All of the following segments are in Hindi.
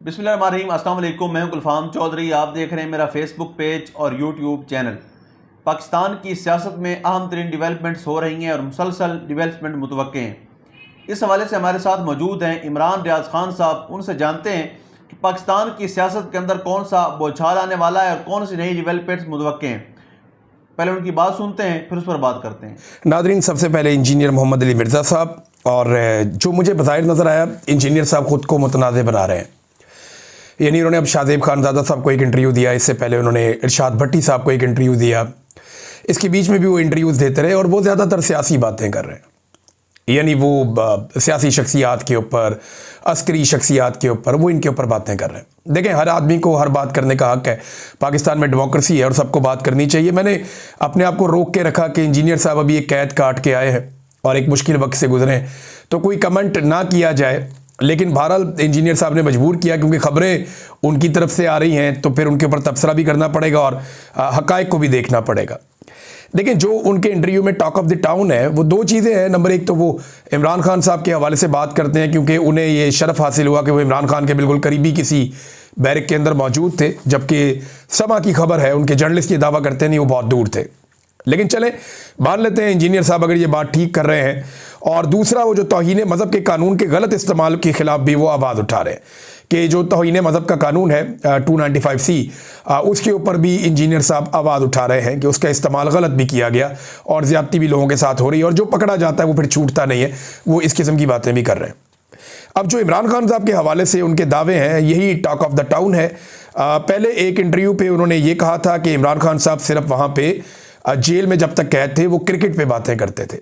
बिस्मिल्लाहिर्रहमानिर्रहीम, अस्सलाम वालेकुम। मैं हूं गुलफाम चौधरी। आप देख रहे हैं मेरा फेसबुक पेज और यूट्यूब चैनल। पाकिस्तान की सियासत में अहम तरीन डिवेलपमेंट्स हो रही हैं और मुसलसल डिवेलपमेंट मुतवक्के हैं। इस हवाले से हमारे साथ मौजूद हैं इमरान रियाज खान साहब। उनसे जानते हैं कि पाकिस्तान की सियासत के अंदर कौन सा बौछार आने वाला है और कौन सी नई डिवेलपमेंट्स मुतवक्के हैं। पहले उनकी बात सुनते हैं, फिर उस पर बात करते हैं। नादरीन, सबसे पहले इंजीनियर मोहम्मद अली मिर्ज़ा साहब, और जो मुझे बज़ाहिर नज़र आया, इंजीनियर साहब ख़ुद को मुतनाज़ बना रहे हैं। यानी उन्होंने अब शाहज़ेब खानज़ादा साहब को एक इंटरव्यू दिया, इससे पहले उन्होंने इरशाद भट्टी साहब को एक इंटरव्यू दिया, इसके बीच में भी वो इंटरव्यूज़ देते रहे और वो ज़्यादातर सियासी बातें कर रहे हैं। यानी वो सियासी शख्सियात के ऊपर, अस्करी शख्सियात के ऊपर, वो इनके ऊपर बातें कर रहे हैं। देखें, हर आदमी को हर बात करने का हक़ है। पाकिस्तान में डेमोक्रेसी है और सबको बात करनी चाहिए। मैंने अपने आप को रोक के रखा कि इंजीनियर साहब अभी एक कैद काट के आए हैं और एक मुश्किल वक्त से गुजरे हैं, तो कोई कमेंट ना किया जाए। लेकिन बहरहाल इंजीनियर साहब ने मजबूर किया, क्योंकि ख़बरें उनकी तरफ से आ रही हैं, तो फिर उनके ऊपर तबसरा भी करना पड़ेगा और हक़ाइक़ को भी देखना पड़ेगा। देखिए, जो उनके इंटरव्यू में टॉक ऑफ द टाउन है, वो दो चीज़ें हैं। नंबर एक तो वो इमरान खान साहब के हवाले से बात करते हैं, क्योंकि उन्हें ये शरफ़ हासिल हुआ कि वो इमरान खान के बिल्कुल करीबी किसी बैरक के अंदर मौजूद थे, जबकि समा की खबर है, उनके जर्नलिस्ट ये दावा करते नहीं, वो बहुत दूर थे। लेकिन चलें, मान लेते हैं इंजीनियर साहब अगर ये बात ठीक कर रहे हैं। और दूसरा, वो जो तौहीन मज़हब के कानून के गलत इस्तेमाल के ख़िलाफ़ भी वो आवाज़ उठा रहे हैं कि जो तौहीन मज़हब का कानून है 295C, उसके ऊपर भी इंजीनियर साहब आवाज़ उठा रहे हैं कि उसका इस्तेमाल गलत भी किया गया और ज़्यादती भी लोगों के साथ हो रही है, और जो पकड़ा जाता है वो फिर छूटता नहीं है। वो इस किस्म की बातें भी कर रहे हैं। अब जो इमरान खान साहब के हवाले से उनके दावे हैं, यही टॉक ऑफ द टाउन है। पहले एक इंटरव्यू पे उन्होंने ये कहा था कि इमरान खान साहब सिर्फ वहाँ पे जेल में जब तक कैद थे वो क्रिकेट पे बातें करते थे।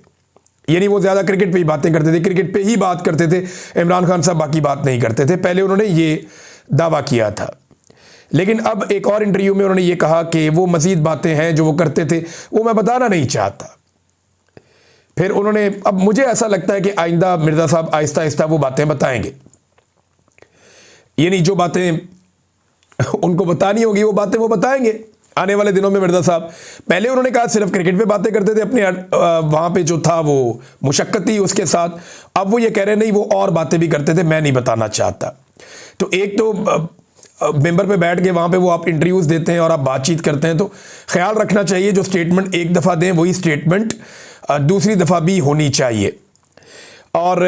यानी वो ज़्यादा क्रिकेट पे ही बातें करते थे, क्रिकेट पे ही बात करते थे। इमरान खान साहब बाकी बात नहीं करते थे। पहले उन्होंने ये दावा किया था। लेकिन अब एक और इंटरव्यू में उन्होंने ये कहा कि वो मज़ीद बातें हैं जो वो करते थे, वो मैं बताना नहीं चाहता। फिर उन्होंने, अब मुझे ऐसा लगता है कि आइंदा मिर्ज़ा साहब आहिस्ता आहिस्ता वो बातें बताएंगे। यानी जो बातें उनको बतानी होगी वो बातें वो बताएंगे आने वाले दिनों में। मिर्ज़ा साहब पहले उन्होंने कहा सिर्फ क्रिकेट पे बातें करते थे, अपने वहाँ पे जो था वो मुशक्कत थी उसके साथ। अब वो ये कह रहे नहीं, वो और बातें भी करते थे, मैं नहीं बताना चाहता। तो एक तो मेंबर पे बैठ के वहाँ पे वो आप इंटरव्यूज़ देते हैं और आप बातचीत करते हैं, तो ख्याल रखना चाहिए जो स्टेटमेंट एक दफ़ा दें वही स्टेटमेंट दूसरी दफ़ा भी होनी चाहिए। और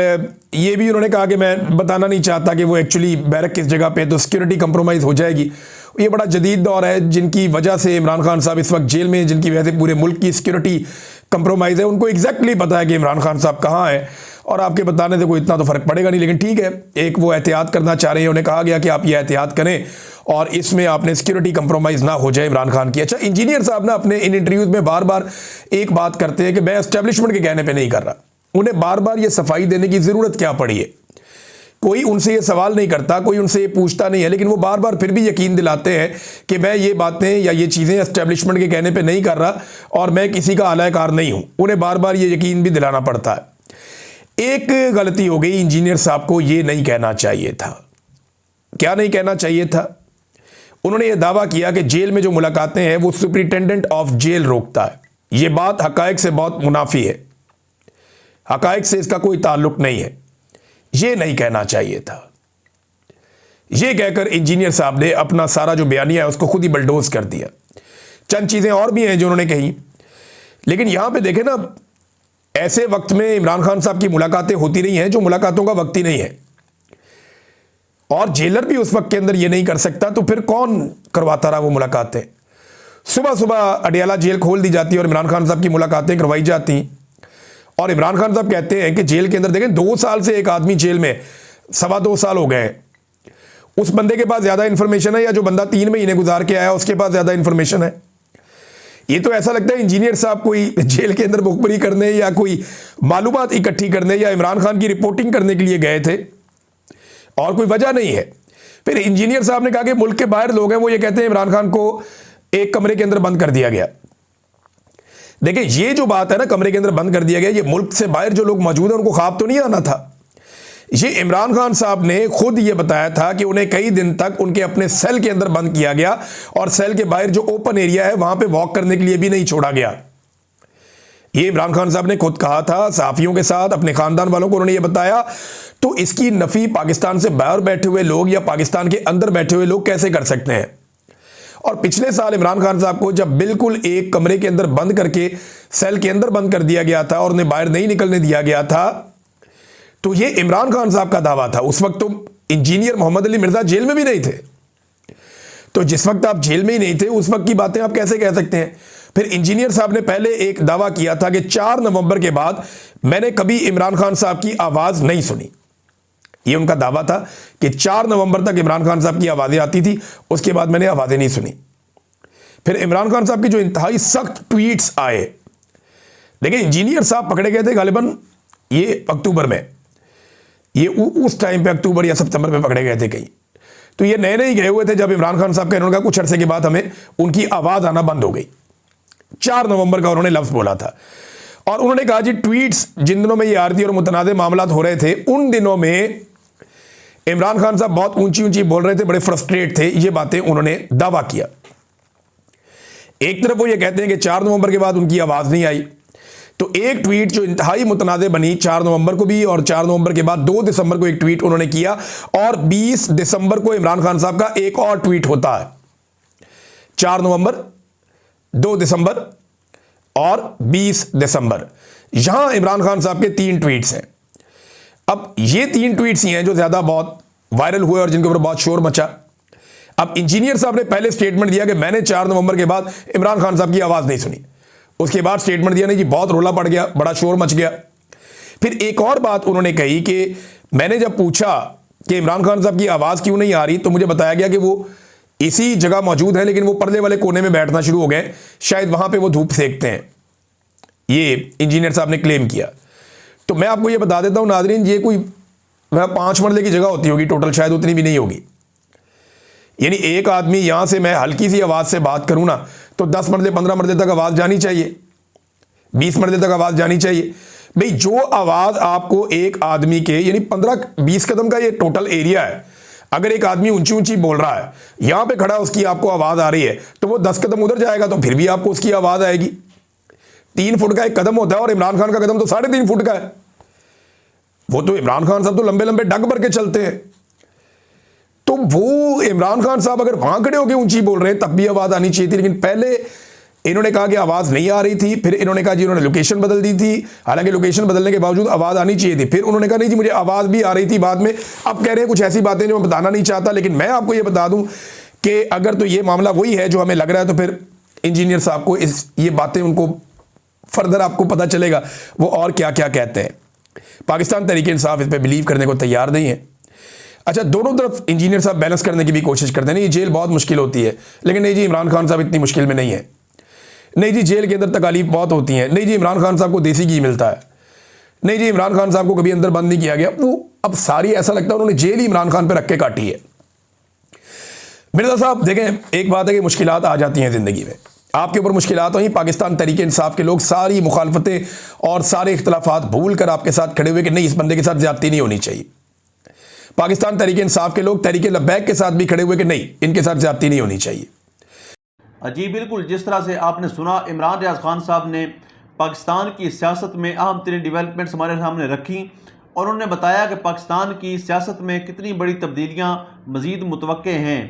ये भी उन्होंने कहा कि मैं बताना नहीं चाहता कि वो एक्चुअली बैरक किस जगह पे, तो सिक्योरिटी कंप्रोमाइज़ हो जाएगी। ये बड़ा जदीद दौर है, जिनकी वजह से इमरान खान साहब इस वक्त जेल में, जिनकी वजह से पूरे मुल्क की सिक्योरिटी कंप्रोमाइज़ है। उनको एग्जैक्टली पता है कि इमरान खान साहब कहाँ है, और आपके बताने से कोई इतना तो फ़र्क पड़ेगा नहीं। लेकिन ठीक है, एक वो एहतियात करना चाह रहे हैं। उन्हें कहा गया कि आप ये एहतियात करें और इसमें आपने सिक्योरिटी कंप्रोमाइज़ ना हो जाए इमरान खान की। अच्छा, इंजीनियर साहब ना अपने इन इंटरव्यूज़ में बार बार एक बात करते हैं कि मैं एस्टेब्लिशमेंट के कहने पर नहीं कर रहा। उन्हें बार बार ये सफाई देने की ज़रूरत क्या पड़ी है? कोई उनसे ये सवाल नहीं करता, कोई उनसे ये पूछता नहीं है, लेकिन वो बार बार फिर भी यकीन दिलाते हैं कि मैं ये बातें या ये चीज़ें एस्टेब्लिशमेंट के कहने पे नहीं कर रहा और मैं किसी का आलाकार नहीं हूँ। उन्हें बार बार ये यकीन भी दिलाना पड़ता है। एक गलती हो गई, इंजीनियर साहब को ये नहीं कहना चाहिए था। क्या नहीं कहना चाहिए था? उन्होंने ये दावा किया कि जेल में जो मुलाकातें हैं वो सुपरिटेंडेंट ऑफ जेल रोकता है। ये बात हक़ाइक़ से बहुत मुनाफी है, हक़ाइक़ से इसका कोई ताल्लुक नहीं है। ये नहीं कहना चाहिए था। ये कहकर इंजीनियर साहब ने अपना सारा जो बयानिया है उसको खुद ही बलडोज कर दिया। चंद चीज़ें और भी हैं जो उन्होंने कही, लेकिन यहां पे देखें ना, ऐसे वक्त में इमरान खान साहब की मुलाकातें होती रही हैं जो मुलाकातों का वक्त ही नहीं है, और जेलर भी उस वक्त के अंदर ये नहीं कर सकता, तो फिर कौन करवाता रहा वो मुलाकातें? सुबह सुबह अडियाला जेल खोल दी जाती और इमरान खान साहब की मुलाकातें करवाई जाती। और इमरान खान साहब कहते हैं कि जेल के अंदर, देखें, 2 साल से एक आदमी जेल में, 2.25 साल हो गए हैं। उस बंदे के पास ज़्यादा इन्फॉर्मेशन है या जो बंदा 3 महीने गुजार के आया उसके पास ज़्यादा इन्फॉर्मेशन है? ये तो ऐसा लगता है इंजीनियर साहब कोई जेल के अंदर मुखबरी करने या कोई मालूमात इकट्ठी करने या इमरान खान की रिपोर्टिंग करने के लिए गए थे, और कोई वजह नहीं है। फिर इंजीनियर साहब ने कहा कि मुल्क के बाहर लोग हैं, वो ये कहते हैं इमरान खान को एक कमरे के अंदर बंद कर दिया गया। देखिए, ये जो बात है ना, कमरे के अंदर बंद कर दिया गया, ये मुल्क से बाहर जो लोग मौजूद हैं उनको ख्वाब तो नहीं आना था। ये इमरान खान साहब ने खुद ये बताया था कि उन्हें कई दिन तक उनके अपने सेल के अंदर बंद किया गया और सेल के बाहर जो ओपन एरिया है वहां पे वॉक करने के लिए भी नहीं छोड़ा गया। ये इमरान खान साहब ने खुद कहा था, सहाफ़ियों के साथ, अपने ख़ानदान वालों को उन्होंने ये बताया। तो इसकी नफी पाकिस्तान से बाहर बैठे हुए लोग या पाकिस्तान के अंदर बैठे हुए लोग कैसे कर सकते हैं? और पिछले साल इमरान खान साहब को जब बिल्कुल एक कमरे के अंदर बंद करके सेल के अंदर बंद कर दिया गया था और उन्हें बाहर नहीं निकलने दिया गया था, तो ये इमरान खान साहब का दावा था। उस वक्त तो इंजीनियर मोहम्मद अली मिर्जा जेल में भी नहीं थे। तो जिस वक्त आप जेल में ही नहीं थे उस वक्त की बातें आप कैसे कह सकते हैं? फिर इंजीनियर साहब ने पहले एक दावा किया था कि 4 नवंबर के बाद मैंने कभी इमरान खान साहब की आवाज नहीं सुनी। ये उनका दावा था कि 4 नवंबर तक इमरान खान साहब की आवाजें आती थी, उसके बाद मैंने आवाजें नहीं सुनी। फिर इमरान खान साहब की जो इंतहाई सख्त ट्वीट्स आए, देखिए इंजीनियर साहब पकड़े गए थे गालिबन ये अक्टूबर में, ये उस टाइम पे अक्टूबर या सितंबर में पकड़े गए थे कहीं। तो ये नए नए गए हुए थे जब इमरान खान साहब का इन्होंने कहा कुछ अरसे के बाद हमें उनकी आवाज आना बंद हो गई। 4 नवंबर का उन्होंने लफ्ज बोला था और उन्होंने कहा जी ट्वीट्स जिन दिनों में ये आरती और मुतनाज़ मामला हो रहे थे उन दिनों में इमरान खान साहब बहुत ऊंची ऊंची बोल रहे थे, बड़े फ्रस्ट्रेट थे। ये बातें उन्होंने दावा किया। एक तरफ वो ये कहते हैं कि 4 नवंबर के बाद उनकी आवाज नहीं आई, तो एक ट्वीट जो इंतहाई मुतनाज़ बनी 4 नवंबर को भी, और 4 नवंबर के बाद 2 दिसंबर को एक ट्वीट उन्होंने किया, और 20 दिसंबर को इमरान खान साहब का एक और ट्वीट होता है। 4 नवंबर, 2 दिसंबर और 20 दिसंबर, यहां इमरान खान साहब के 3 ट्वीट्स हैं। अब ये 3 ट्वीट्स ही हैं जो ज्यादा बहुत वायरल हुए और जिनके ऊपर बहुत शोर मचा। अब इंजीनियर साहब ने पहले स्टेटमेंट दिया कि मैंने 4 नवंबर के बाद इमरान खान साहब की आवाज नहीं सुनी। उसके बाद स्टेटमेंट दिया नहीं जी, बहुत रोला पड़ गया, बड़ा शोर मच गया। फिर एक और बात उन्होंने कही कि मैंने जब पूछा कि इमरान खान साहब की आवाज क्यों नहीं आ रही, तो मुझे बताया गया कि वो इसी जगह मौजूद है लेकिन वो पर्दे वाले कोने में बैठना शुरू हो गए, शायद वहां पे वो धूप सेकते हैं। ये इंजीनियर साहब ने क्लेम किया। तो मैं आपको ये बता देता हूं नाज़रीन, ये कोई 5 मरले की जगह होती होगी टोटल, शायद उतनी भी नहीं होगी। यानी एक आदमी यहां से मैं हल्की सी आवाज से बात करूं ना तो 10 मरले 15 मरले तक आवाज जानी चाहिए, 20 मरले तक आवाज जानी चाहिए। भाई जो आवाज आपको एक आदमी के यानी 15-20 कदम का ये टोटल एरिया है, अगर एक आदमी ऊंची ऊंची बोल रहा है, यहां पे खड़ा उसकी आपको आवाज आ रही है, तो वो 10 कदम उधर जाएगा तो फिर भी आपको उसकी आवाज आएगी। 3 फुट का एक कदम होता है और इमरान खान का कदम तो 3.5 फुट का है। वो तो इमरान खान साहब तो लंबे लंबे डग भर के चलते हैं। तो वो इमरान खान साहब अगर वहां खड़े होकर ऊंची बोल रहे हैं तब भी आवाज आनी चाहिए थी, लेकिन पहले इन्होंने कहा कि आवाज नहीं आ रही थी, फिर इन्होंने कहा जी उन्होंने लोकेशन बदल दी थी, हालांकि लोकेशन बदलने के बावजूद आवाज आनी चाहिए थी। फिर उन्होंने कहा नहीं जी मुझे आवाज भी आ रही थी बाद में। अब कह रहे हैं कुछ ऐसी बातें जो मैं बताना नहीं चाहता, लेकिन मैं आपको ये बता दूं कि अगर तो ये मामला वही है जो हमें लग रहा है, तो फिर इंजीनियर साहब को ये बातें उनको फर्दर आपको पता चलेगा वो और क्या क्या कहते हैं। पाकिस्तान तहरीक इंसाफ इस पर बिलीव करने को तैयार नहीं है। अच्छा, दोनों तरफ इंजीनियर साहब बैलेंस करने की भी कोशिश करते हैं, नहीं जेल बहुत मुश्किल होती है, लेकिन नहीं जी इमरान खान साहब इतनी मुश्किल में नहीं है, नहीं जी जेल के अंदर तकालीफ बहुत होती हैं, नहीं जी इमरान खान साहब को देसी घी मिलता है, नहीं जी इमरान खान साहब को कभी अंदर बंद नहीं किया गया। वो अब सारी ऐसा लगता है उन्होंने जेल ही इमरान खान पर रख के काटी है। मिर्जा साहब देखें, एक बात है कि मुश्किलात आ जाती हैं ज़िंदगी में, आपके ऊपर मुश्किलात हुई, पाकिस्तान तहरीक इंसाफ के लोग सारी मुखालफतें और सारे इख्तलाफात भूल कर आपके साथ खड़े हुए कि नहीं इस बंदे के साथ ज्यादती नहीं होनी चाहिए। पाकिस्तान तहरीक इंसाफ के लोग तहरीक लब्बैक के साथ भी खड़े हुए कि नहीं इनके साथ ज्यादती नहीं होनी चाहिए। जी बिल्कुल, जिस तरह से आपने सुना इमरान रियाज खान साहब ने पाकिस्तान की सियासत में अहम तरीन डेवलपमेंट्स हमारे सामने रखी और उन्होंने बताया कि पाकिस्तान की सियासत में कितनी बड़ी तब्दीलियाँ मज़ीद मुतवक्के हैं।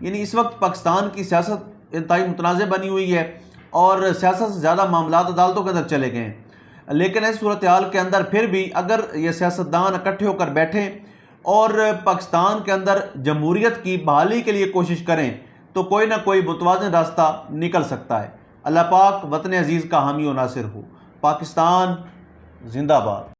यानी इस वक्त पाकिस्तान की सियासत इंतहाई मुतनाज़ बनी हुई है और सियासत से ज़्यादा मामलात अदालतों के अंदर चले गए हैं। लेकिन इस सूरत हाल के अंदर फिर भी अगर ये सियासतदान इकट्ठे होकर बैठें और पाकिस्तान के अंदर जमहूरियत की बहाली के लिए कोशिश करें तो कोई ना कोई मुतवाज़िन रास्ता निकल सकता है। अल्लाह पाक वतन अजीज़ का हामी और नासिर हो। पाकिस्तान जिंदाबाद।